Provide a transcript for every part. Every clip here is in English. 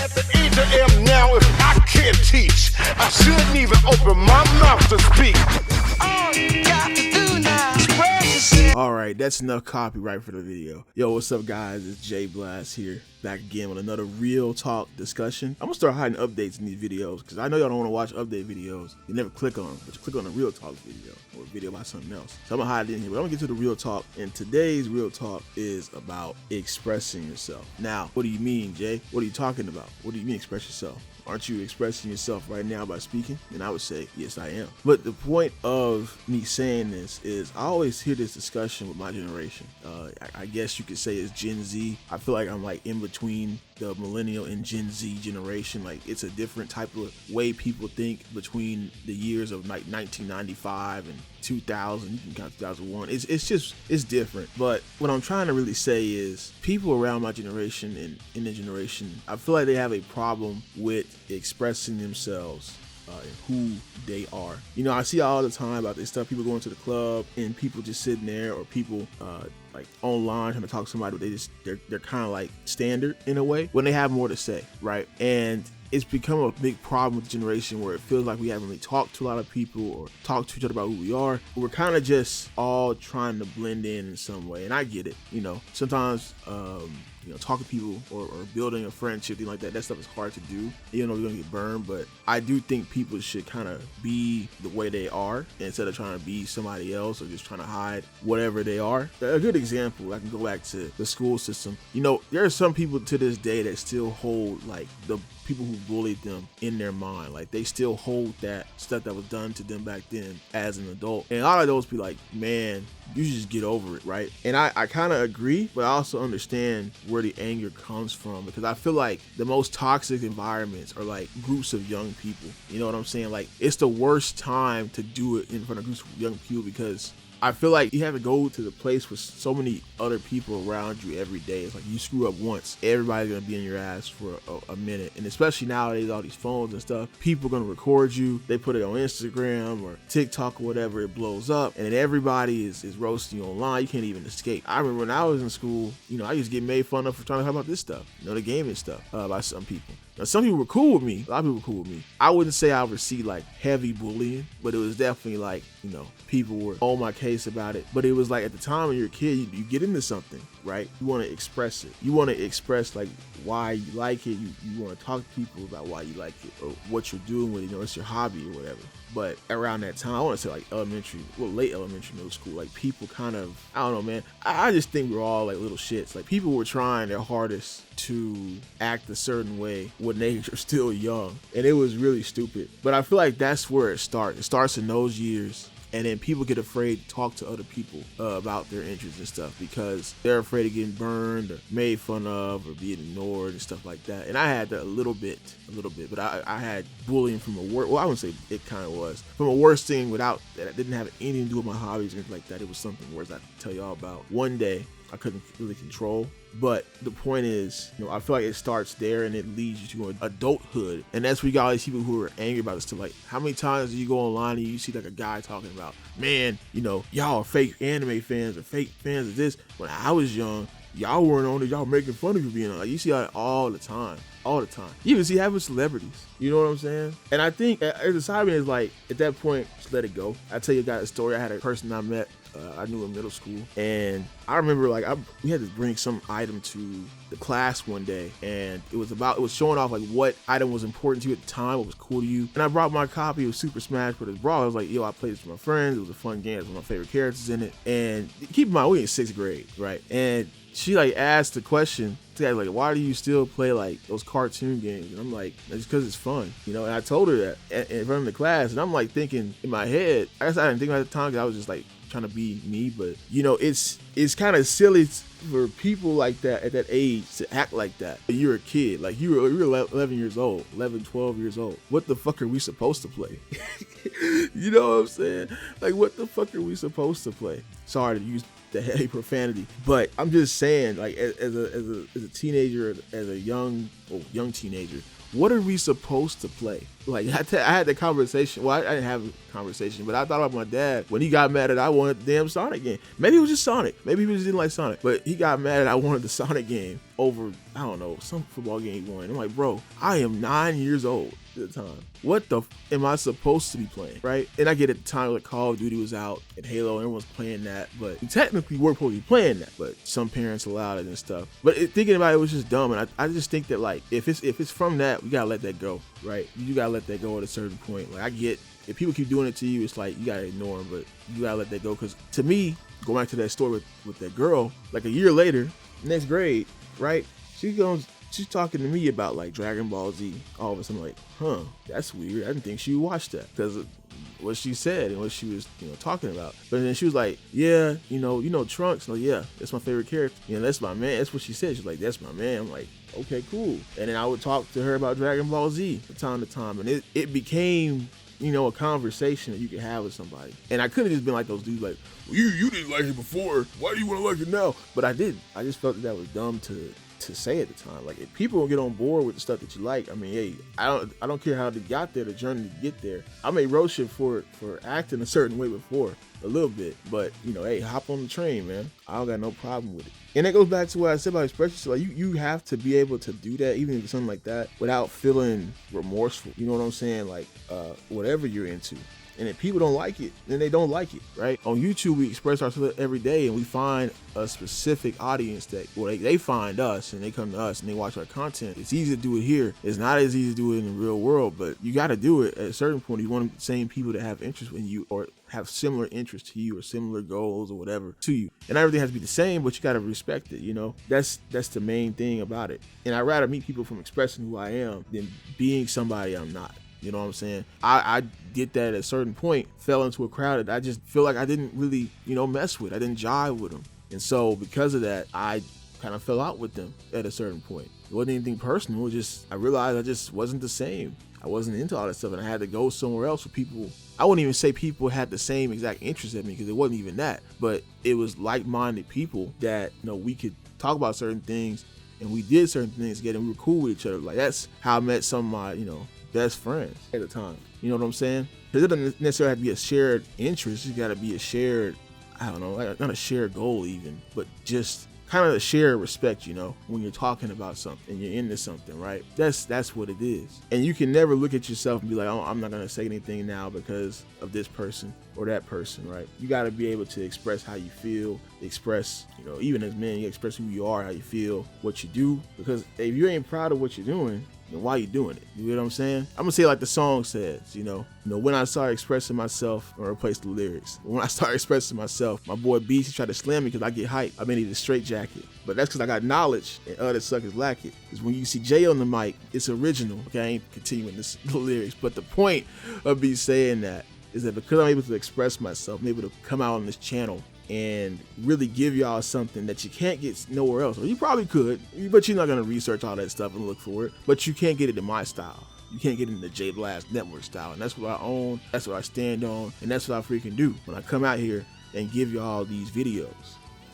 At the age I am now, if I can't teach, I shouldn't even open my mouth to speak. All you got to do now is press yourself. Alright, that's enough copyright for the video. Yo, what's up guys? It's Jay Blast here, back again with another Real Talk discussion. I'm gonna start hiding updates in these videos because I know y'all don't want to watch update videos. You never click on them, but you click on a Real Talk video or a video about something else. So I'm gonna hide it in here, but I'm gonna get to the Real Talk. And today's Real Talk is about expressing yourself. Now, what do you mean, Jay? What are you talking about? What do you mean express yourself? Aren't you expressing yourself right now by speaking? And I would say, yes, I am. But the point of me saying this is I always hear this discussion with my generation. I guess you could say it's Gen Z. I feel like I'm like in between the millennial and Gen Z generation. Like it's a different type of way people think between the years of like 1995 and 2000. You can count 2001. It's different. But what I'm trying to really say is people around my generation and in the generation, I feel like they have a problem with expressing themselves and who they are. You know, I see all the time about this stuff, people going to the club and people just sitting there, or people like online trying to talk to somebody, but they're kind of like standard in a way when they have more to say, right? And it's become a big problem with the generation where it feels like we haven't really talked to a lot of people or talked to each other about who we are. We're kind of just all trying to blend in some way, and I get it. You know, sometimes talking to people or building a friendship, thing like that stuff is hard to do. You know, you're gonna get burned, but I do think people should kind of be the way they are instead of trying to be somebody else or just trying to hide whatever they are. A good example, I can go back to the school system. You know, there are some people to this day that still hold like the people who bullied them in their mind. Like they still hold that stuff that was done to them back then as an adult. And a lot of those be like, man, you should just get over it, right? And I kind of agree, but I also understand where the anger comes from, because I feel like the most toxic environments are like groups of young people. You know what I'm saying? Like it's the worst time to do it in front of groups of young people, because I feel like you have to go to the place with so many other people around you every day. It's like you screw up once, everybody's gonna be in your ass for a minute. And especially nowadays, all these phones and stuff, people are gonna record you. They put it on Instagram or TikTok or whatever, it blows up, and then everybody is roasting you online. You can't even escape. I remember when I was in school, you know, I used to get made fun of for trying to talk about this stuff, you know, the gaming stuff by some people. Now, some people were cool with me. A lot of people were cool with me. I wouldn't say I received like heavy bullying, but it was definitely like, you know, people were on my case about it. But it was like at the time when you're a kid, you get into something, right? You want to express it. You want to express like why you like it. You want to talk to people about why you like it or what you're doing with it. You know, it's your hobby or whatever. But around that time, I want to say like late elementary, middle school, like people kind of, I don't know, man. I just think we're all like little shits. Like people were trying their hardest to act a certain way when they are still young, and it was really stupid. But I feel like that's where it starts. It starts in those years. And then people get afraid to talk to other people about their interests and stuff because they're afraid of getting burned or made fun of or being ignored and stuff like that. And I had that a little bit, but I had bullying from I wouldn't say it kind of was. From a worse thing that didn't have anything to do with my hobbies or anything like that. It was something worse I can tell y'all about. One day, I couldn't really control. But the point is, you know, I feel like it starts there and it leads you to adulthood. And that's where you got all these people who are angry about this stuff. Like, how many times do you go online and you see like a guy talking about, man, you know, y'all are fake anime fans or fake fans of this. When I was young, y'all weren't on it. Y'all making fun of you being on it. Like, you see that all the time. You even see it happen with celebrities. You know what I'm saying? And I think as a side man is like, at that point, just let it go. I tell you a story. I had a person I met, I knew in middle school, and I remember like we had to bring some item to the class one day, and it was showing off like what item was important to you at the time, what was cool to you. And I brought my copy of Super Smash Bros. Brawl. I was like, yo, I played this with my friends. It was a fun game. It was one of my favorite characters in it. And keep in mind, we in 6th grade, right? And she like asked the question, like, why do you still play like those cartoon games? And I'm like, it's because it's fun, you know. And I told her that in front of the class, and I'm like thinking in my head, I guess I didn't think about it at the time because I was just like trying to be me, but you know, it's kind of silly for people like that at that age to act like that. You're a kid, like you were 11 years old, 11, 12 years old. What the fuck are we supposed to play? You know what I'm saying? Like, what the fuck are we supposed to play? Sorry to use the heavy profanity, but I'm just saying, like, as a teenager, as a young teenager, what are we supposed to play? Like, I had the conversation. Well, I didn't have a conversation, but I thought about my dad when he got mad that I wanted the damn Sonic game. Maybe it was just Sonic. Maybe he just didn't like Sonic. But he got mad that I wanted the Sonic game over, I don't know, some football game he wanted. I'm like, bro, I am 9 years old at the time. What the am I supposed to be playing, right? And I get at the time like Call of Duty was out and Halo, and everyone's playing that, but technically we're supposed to be playing that, but some parents allowed it and stuff. But thinking about it was just dumb, and I just think that like if it's from that, we gotta let that go, right? You gotta let that go at a certain point. Like I get if people keep doing it to you, it's like you gotta ignore them, but you gotta let that go. Because to me, going back to that story with that girl, like a year later, next grade, right? She's talking to me about like Dragon Ball Z. All of a sudden, like, that's weird. I didn't think she watched that because of what she said and what she was, talking about. But then she was like, yeah, you know Trunks. Like, yeah, that's my favorite character. That's my man. That's what she said. She's like, that's my man. I'm like, okay, cool. And then I would talk to her about Dragon Ball Z from time to time, and it became, a conversation that you could have with somebody. And I couldn't have just been like those dudes like, well, you didn't like it before. Why do you want to like it now? But I did. I just felt that was dumb to say at the time. Like, if people don't get on board with the stuff that you like, I mean, hey, I don't care how they got there, the journey to get there. I made roast shit for acting a certain way before, a little bit, but hey, hop on the train, man. I don't got no problem with it. And that goes back to what I said about expressing yourself. Like, you have to be able to do that, even if it's something like that, without feeling remorseful. You know what I'm saying? Like, whatever you're into. And if people don't like it, then they don't like it, right? On YouTube, we express ourselves every day, and we find a specific audience that, well, they find us, and they come to us, and they watch our content. It's easy to do it here. It's not as easy to do it in the real world, but you got to do it at a certain point. You want the same people that have interest in you or have similar interests to you or similar goals or whatever to you. And everything has to be the same, but you got to respect it, That's the main thing about it. And I'd rather meet people from expressing who I am than being somebody I'm not. You know what I'm saying? I did that at a certain point, fell into a crowd that I just feel like I didn't really, mess with. I didn't jive with them. And so because of that, I kind of fell out with them at a certain point. It wasn't anything personal. It was just, I realized I just wasn't the same. I wasn't into all that stuff, and I had to go somewhere else with people. I wouldn't even say people had the same exact interest as me, because it wasn't even that. But it was like-minded people that, we could talk about certain things, and we did certain things together, and we were cool with each other. Like, that's how I met some of my, best friends at the time. You know what I'm saying? Because it doesn't necessarily have to be a shared interest. It's got to be a shared, I don't know, not a shared goal even, but just kind of a shared respect, when you're talking about something and you're into something, right? That's what it is. And you can never look at yourself and be like, oh, I'm not going to say anything now because of this person or that person, right? You got to be able to express how you feel, express, even as men, you express who you are, how you feel, what you do. Because if you ain't proud of what you're doing, then why are you doing it? You know what I'm saying? I'm gonna say like the song says, when I started expressing myself, or replace the lyrics. When I started expressing myself, my boy Beats, he tried to slam me because I get hype. I need a straight jacket. But that's because I got knowledge and other suckers lack it. Because when you see Jay on the mic, it's original. Okay, I ain't continuing the lyrics. But the point of me saying that is that because I'm able to express myself, I'm able to come out on this channel and really give y'all something that you can't get nowhere else. Or you probably could, but you're not going to research all that stuff and look for it. But you can't get it in my style. You can't get it in the J Blast Network style. And that's what I own, that's what I stand on, and that's what I freaking do when I come out here and give y'all these videos.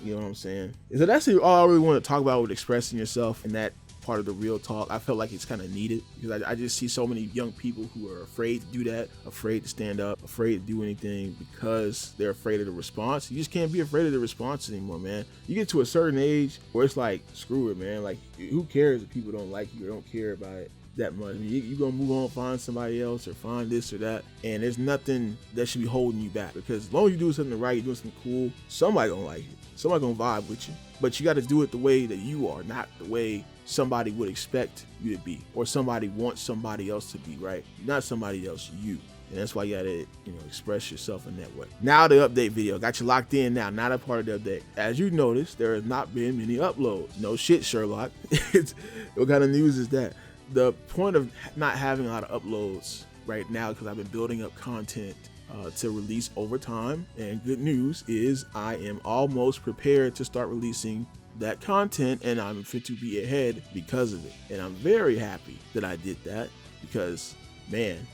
You know what I'm saying? So that's all I really want to talk about with expressing yourself and that part of the real talk. I felt like it's kind of needed because I just see so many young people who are afraid to do that, afraid to stand up, afraid to do anything because they're afraid of the response. You just can't be afraid of the response anymore, man. You get to a certain age where it's like, screw it, man. Like, who cares if people don't like you or don't care about it that much? I mean, you're gonna move on, find somebody else or find this or that, and there's nothing that should be holding you back, because as long as you do something right, you're doing something cool, somebody gonna like it, somebody gonna vibe with you. But you got to do it the way that you are, not the way somebody would expect you to be, or somebody wants somebody else to be, right? Not somebody else, you. And that's why you gotta, express yourself in that way. Now the update video, got you locked in now, not a part of the update. As you noticed, there has not been many uploads. No shit, Sherlock. What kind of news is that? The point of not having a lot of uploads right now, because I've been building up content to release over time. And good news is I am almost prepared to start releasing that content, and I'm fit to be ahead because of it. And I'm very happy that I did that, because man,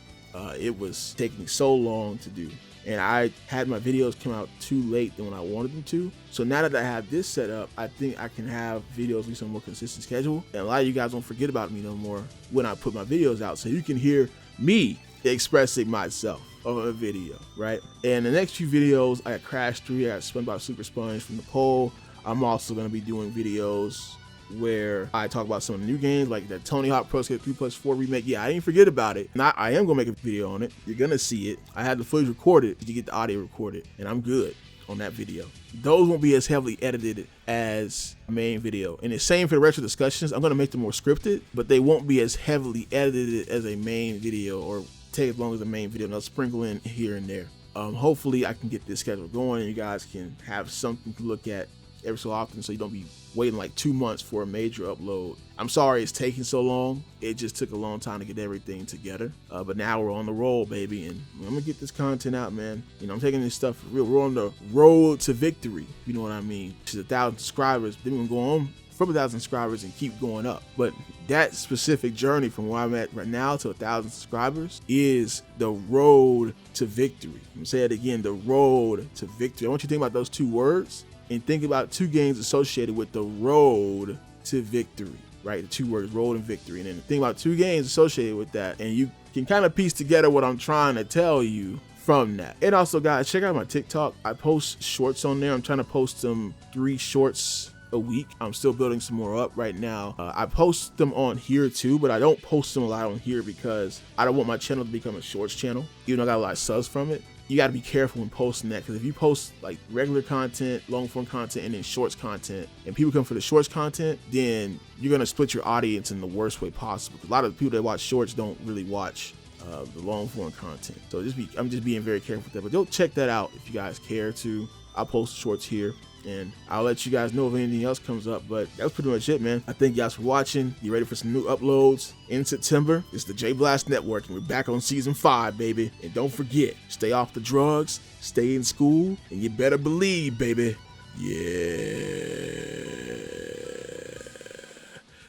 It was taking so long to do. And I had my videos come out too late than when I wanted them to. So now that I have this set up, I think I can have videos at least on a more consistent schedule. And a lot of you guys don't forget about me no more when I put my videos out. So you can hear me expressing myself on a video, right? And the next few videos, I got Crash 3, I got SpongeBob Super Sponge from the poll. I'm also gonna be doing videos where I talk about some of the new games, like that Tony Hawk Pro Skater 3+4 remake. Yeah, I didn't forget about it. And I am gonna make a video on it. You're gonna see it. I had the footage recorded. You get the audio recorded, and I'm good on that video. Those won't be as heavily edited as a main video. And the same for the retro discussions. I'm gonna make them more scripted, but they won't be as heavily edited as a main video or take as long as a main video. And I'll sprinkle in here and there. Hopefully I can get this schedule going and you guys can have something to look at every so often, so you don't be waiting like 2 months for a major upload. I'm sorry it's taking so long. It just took a long time to get everything together. But now we're on the roll, baby, and I'm gonna get this content out, man. You know, I'm taking this stuff for real. We're on the road to victory, you know what I mean? Which is 1,000 subscribers. Then we're gonna go on from 1,000 subscribers and keep going up. But that specific journey from where I'm at right now to 1,000 subscribers is the road to victory. I'm gonna say it again, the road to victory. I want you to think about those 2 words and think about 2 games associated with the road to victory, right? The 2 words, road and victory. And then think about 2 games associated with that, and you can kind of piece together what I'm trying to tell you from that. And also, guys, check out my TikTok. I post shorts on there. I'm trying to post them 3 shorts a week. I'm still building some more up right now. I post them on here too, but I don't post them a lot on here because I don't want my channel to become a shorts channel, even though I got a lot of subs from it. You got to be careful when posting that, because if you post like regular content, long form content, and then shorts content, and people come for the shorts content, then you're going to split your audience in the worst way possible. A lot of the people that watch shorts don't really watch the long form content. So I'm just being very careful with that, but go check that out if you guys care to. I'll post shorts here, and I'll let you guys know if anything else comes up. But that's pretty much it, man. I thank you guys for watching. You ready for some new uploads in September? It's the J Blast Network, and we're back on season 5, baby. And don't forget, stay off the drugs, stay in school, and you better believe, baby. Yeah.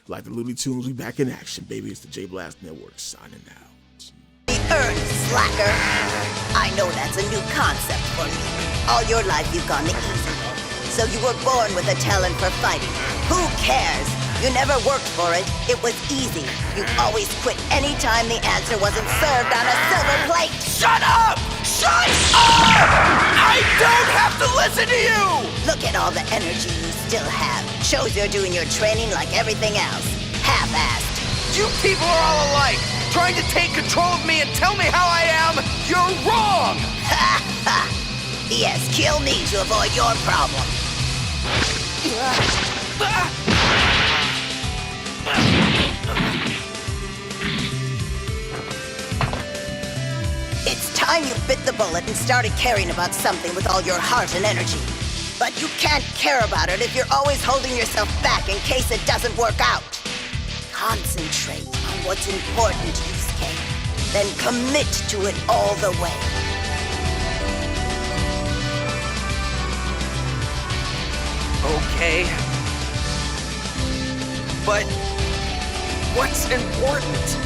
Like the Looney Tunes, we back in action, baby. It's the J Blast Network signing out. Earth, slacker. I know that's a new concept for you. All your life you've gone the easy way. So you were born with a talent for fighting. Who cares? You never worked for it. It was easy. You always quit anytime the answer wasn't served on a silver plate. Shut up! Shut up! I don't have to listen to you! Look at all the energy you still have. Shows you're doing your training like everything else. Half-assed. You people are all alike. Trying to take control of me and tell me how I am. You're wrong! Ha ha! Yes, kill me to avoid your problem. It's time you bit the bullet and started caring about something with all your heart and energy. But you can't care about it if you're always holding yourself back in case it doesn't work out. Concentrate on what's important, Yusuke. Then commit to it all the way. Okay. But what's important?